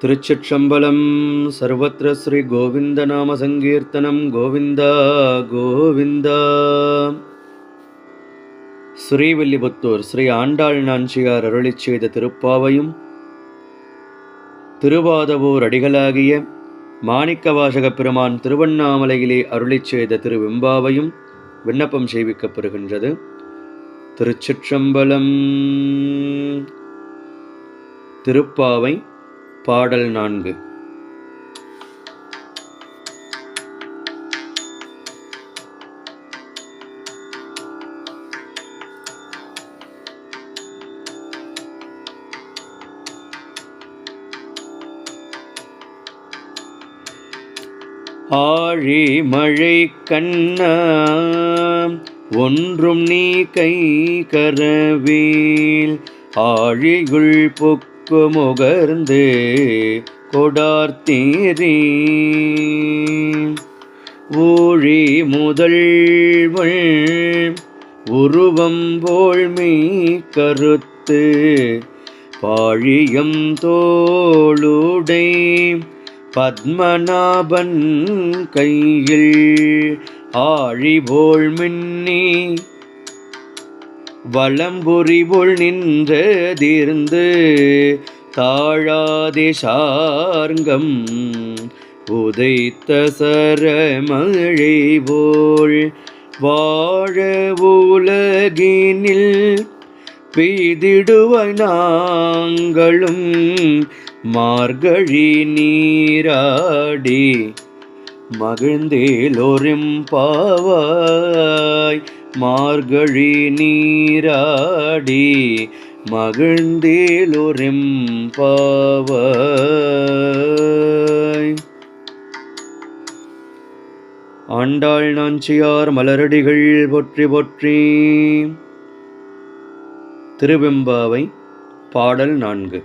திருச்சிற்றம்பலம். சர்வத்திர ஸ்ரீ கோவிந்த நாம சங்கீர்த்தனம். கோவிந்தா கோவிந்தா. ஸ்ரீவில்லிபுத்தூர் ஸ்ரீ ஆண்டாள் நாச்சியார் அருளிச் செய்த திருப்பாவையும் திருவாதவூர் அடிகளாகிய மாணிக்கவாசகப் பெருமான் திருவண்ணாமலையிலே அருளிச் செய்த திருவெம்பாவையும் விண்ணப்பம் செய்விக்கப்படுகின்றது. திருச்சிற்றம்பலம். திருப்பாவை பாடல் 4. ஆழி மழை கண்ணா ஒன்றும் நீ கை கரவேல் ஆழிகுள் முகர்ந்து கொடார்த்தீரே ஊழி முதல்வள் உருவம் போல் மீ கருத்து பாழியம் தோளுடை பத்மநாபன் கையில் ஆழி போல் மின்னி வலம்புரிபுள் நின்றதிர்ந்து தாழாதே சார்கம் உதைத்த சரமழை போல் வாழ உலகினில் பெய்திடுவாய் நாங்களும் மார்கழி நீராடி மகிழ்ந்தேலோரெம்பாவாய் மார்கழி நீராடி மகிழ்ந்தேலோரெம்பாவாய். ஆண்டாள் நாச்சியார் மலரடிகள் போற்றி போற்றி. திருவெம்பாவை பாடல் 4.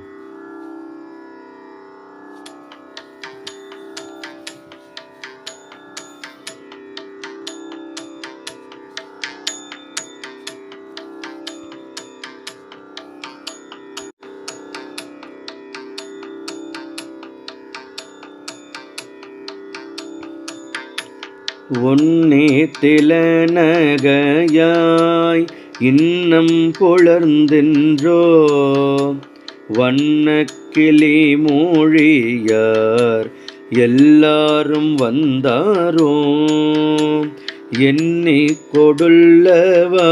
ஒன்னே திலநகையாய் இன்னம் புலர்ந்தென்றோ வண்ணக்கிளி மொழியார் எல்லாரும் வந்தாரோ எண்ணி கொடுல்லவா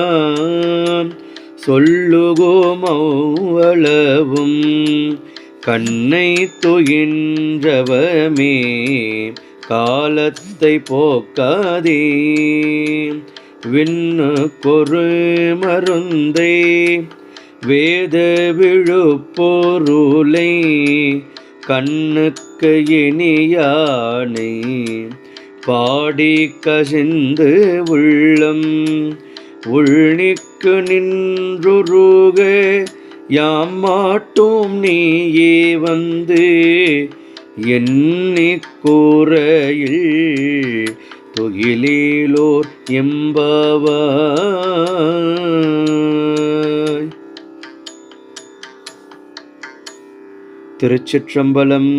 சொல்லுகோமளவும் கண்ணை துயின்றவமே காலத்தை போக்காதே விண்ணு கொரு மருந்தை வேத விழுப்பொருளை கண்ணுக்கு இனியானை பாடி கசிந்து உள்ளம் உள்நிக்கு நின்றுருக யாம் மாட்டோம் நீயே வந்து எண்ணிக் கூரையில் துகிலோர் எம்பாவாய். திருச்சிற்றம்பலம்.